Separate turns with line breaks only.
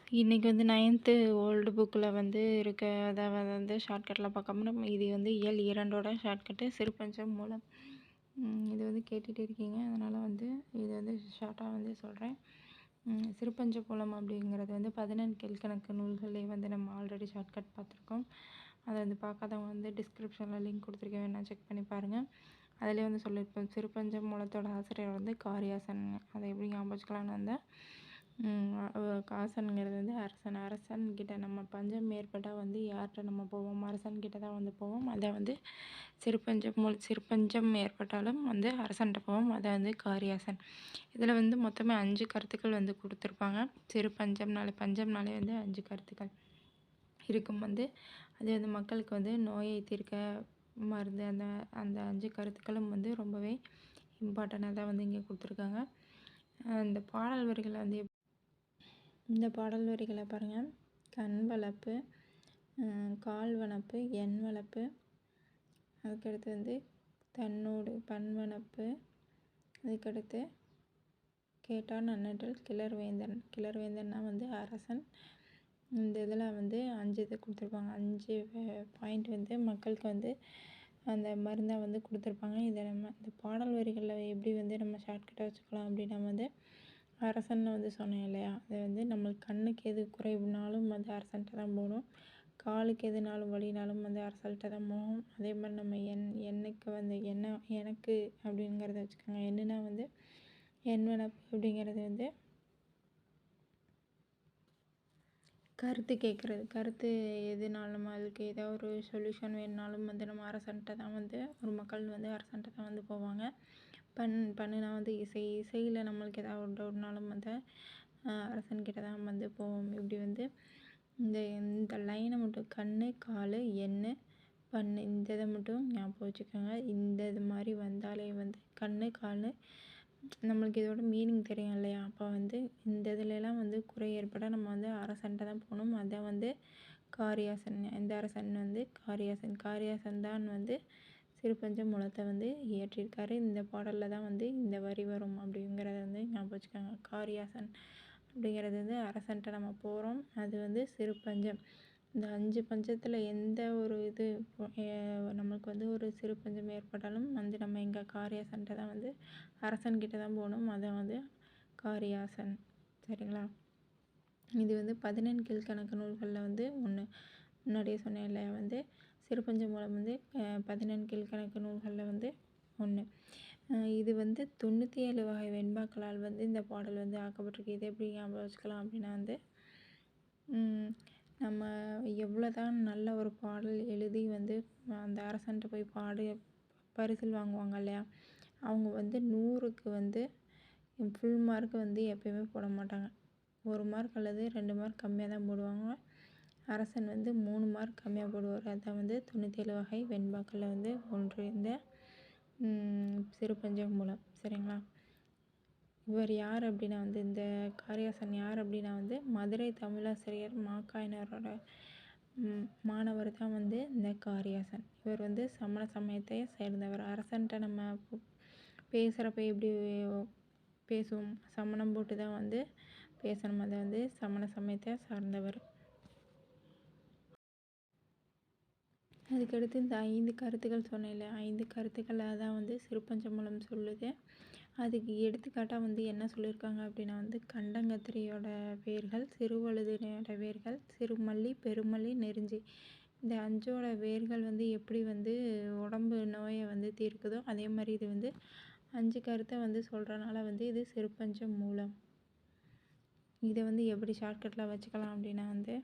இன்றைக்கி வந்து 9th old புக்கில் வந்து இருக்க அதாவது வந்து ஷார்ட்கட்டில் பார்க்காம நம்ம இது வந்து இயல் 2ஓட ஷார்ட்கட்டு சிறுபஞ்சம் மூலம். இது வந்து கேட்டுகிட்டே இருக்கீங்க, அதனால் வந்து இது வந்து ஷார்ட்டாக வந்து சொல்கிறேன். சிறுபஞ்ச மூலம் அப்படிங்கிறது வந்து 14 கீழ்கணக்கு நூல்கள்லேயே வந்து நம்ம ஆல்ரெடி ஷார்ட்கட் பார்த்துருக்கோம். அதை வந்து பார்க்காதவங்க வந்து டிஸ்கிரிப்ஷனில் லிங்க் கொடுத்துருக்கேன், வேணால் செக் பண்ணி பாருங்கள். அதிலே வந்து சொல்லியிருப்போம் சிறுபஞ்ச மூலத்தோட ஆசிரியர் வந்து காரியாசன். அதை எப்படி ஞாபகம் வச்சுக்கலான்னு வந்து காசன்கிறது வந்து அரசன்கிட்ட நம்ம பஞ்சம் ஏற்பட்டால் வந்து யார்கிட்ட நம்ம போவோம்? அரசன்கிட்ட தான் வந்து போவோம். அதை வந்து சிறுபஞ்சம் ஏற்பட்டாலும் வந்து அரசன்கிட்ட போவோம். அதை வந்து காரியாசன். இதில் வந்து மொத்தமே 5 கருத்துக்கள் வந்து கொடுத்துருப்பாங்க. பஞ்சம்னாலே வந்து 5 கருத்துக்கள் இருக்கும். வந்து அது வந்து மக்களுக்கு வந்து நோயை தீர்க்க மருந்து, அந்த அந்த 5 கருத்துக்களும் வந்து ரொம்பவே இம்பார்ட்டண்ட்டாக தான் வந்து இங்கே கொடுத்துருக்காங்க. இந்த பாடல் வரிகளை பாருங்கள். கண் வளர்ப்பு, கால் வனப்பு, எண் வளர்ப்பு, அதுக்கடுத்து வந்து தன்னோடு பண் வனப்பு, அதுக்கடுத்து கேட்டான் நன்னற்றல் கிளர்வேந்தன்னா வந்து அரசன். இந்த இதில் வந்து 5 இது கொடுத்துருப்பாங்க. 5 பாயிண்ட் வந்து மக்களுக்கு வந்து அந்த மருந்தை வந்து கொடுத்துருப்பாங்க. இதை நம்ம இந்த பாடல் வரிகளில் எப்படி வந்து நம்ம ஷார்ட்கட்டாக வச்சுக்கலாம் அப்படின்னா வந்து அரசன்னு வந்து சொன்னேன் இல்லையா, அது வந்து நம்மளுக்கு கண்ணுக்கு எது குறைவுனாலும் வந்து அரசன்கிட்ட தான் போகணும். காலுக்கு எதுனாலும் வலினாலும் வந்து அரசன்கிட்ட தான் போகணும். அதே மாதிரி நம்ம எண்ணுக்கு வந்து எனக்கு அப்படிங்கிறத வச்சுக்கோங்க. என்னன்னா வந்து எண்வனப்பு அப்படிங்கிறது வந்து கருத்து கேட்குறது. கருத்து எதுனாலும் அதுக்கு ஏதோ ஒரு சொல்யூஷன் வேணுனாலும் வந்து நம்ம அரசன்கிட்ட தான் வந்து ஒரு மக்கள் வந்து அரசன்கிட்ட தான் வந்து போவாங்க. பண்ணுனா வந்து இசையில் நம்மளுக்கு ஏதாவது ஒரு டவுட்னாலும் வந்து அரசன்கிட்ட தான் வந்து போவோம். இப்படி வந்து இந்த லைனை மட்டும் கண், கால், எண், பண்ணு, இந்த இதை மட்டும் ஞாபகம் வச்சுக்கோங்க. இந்த இது மாதிரி வந்தாலே வந்து கண், கால் நம்மளுக்கு இதோட மீனிங் தெரியும் இல்லையா, அப்போ வந்து இந்த இதுலலாம் வந்து குறை ஏற்பட நம்ம வந்து அரசன்கிட்ட தான் போகணும். அதை வந்து காரியாசன். இந்த அரசன் வந்து காரியாசன் தான் வந்து சிறுபஞ்ச மூலத்தை வந்து இயற்றியிருக்காரு. இந்த பாடலில் தான் வந்து இந்த வரி வரும் அப்படிங்கிறத வந்து ஞாபகம் வச்சுக்கோங்க. காரியாசன் அப்படிங்கிறது வந்து அரசன்கிட்ட நம்ம போகிறோம். அது வந்து சிறுபஞ்சம். இந்த 5 பஞ்சத்தில் எந்த ஒரு இது நம்மளுக்கு வந்து ஒரு சிறுபஞ்சம் ஏற்பட்டாலும் வந்து நம்ம இங்கே காரியாசன்கிட்ட தான் வந்து அரசன்கிட்ட தான் போகணும். அதை வந்து காரியாசன். சரிங்களா? இது வந்து 14 கீழ்கணக்கு நூல்களில் வந்து ஒன்று. முன்னாடியே சொன்னேன் இல்லையா, வந்து சிறுபஞ்ச மூலம் வந்து 14 கீழ்கணக்கு நூல்களில் வந்து ஒன்று. இது வந்து 97 வகை வெண்பாக்களால் வந்து இந்த பாடல் வந்து ஆக்கப்பட்டிருக்கு. இதை எப்படி ஞாபகம் வச்சுக்கலாம் அப்படின்னா வந்து நம்ம எவ்வளோ தான் நல்ல ஒரு பாடல் எழுதி வந்து அந்த அரசன்கிட்ட போய் பரிசில் வாங்குவாங்க இல்லையா, அவங்க வந்து 100க்கு வந்து ஃபுல் மார்க் வந்து எப்பயுமே போட மாட்டாங்க. 1 மார்க் அல்லது 2 மார்க் கம்மியாக தான் போடுவாங்க. அரசன் வந்து 3 மார்க் கம்மியாக போடுவார். அதான் வந்து 97 வகை வெண்பாக்களில் வந்து ஒன்று இந்த சிறுபஞ்ச மூலம். சரிங்களா? இவர் யார் அப்படின்னா வந்து இந்த காரியாசன் யார் அப்படின்னா வந்து மதுரை தமிழாசிரியர் மாக்காயினரோட மாணவர் தான் வந்து இந்த காரியாசன். இவர் வந்து சமண சமயத்தை சேர்ந்தவர். அரசன்கிட்ட நம்ம பேசுகிறப்ப எப்படி பேசுவோம்? சமணம் போட்டு தான் வந்து பேசணும். அதை வந்து சமண சமயத்தை சார்ந்தவர். அதுக்கடுத்து இந்த 5 கருத்துக்கள் சொன்னேன்ல, 5 கருத்துக்களை தான் வந்து சிறுபஞ்ச மூலம் சொல்லுது. அதுக்கு எடுத்துக்காட்டாக வந்து என்ன சொல்லியிருக்காங்க அப்படின்னா வந்து கண்டங்கத்திரியோட வேர்கள், சிறுவழுதினையோட வேர்கள், சிறுமல்லி, பெருமல்லி, நெருஞ்சி, இந்த 5ஓட வேர்கள் வந்து எப்படி வந்து உடம்பு நோயை வந்து தீர்க்குதோ அதே மாதிரி இது வந்து 5 கருத்தை வந்து சொல்கிறனால வந்து இது சிறுபஞ்ச மூலம். இதை வந்து எப்படி ஷார்ட்கட்டில் வச்சுக்கலாம் அப்படின்னா வந்து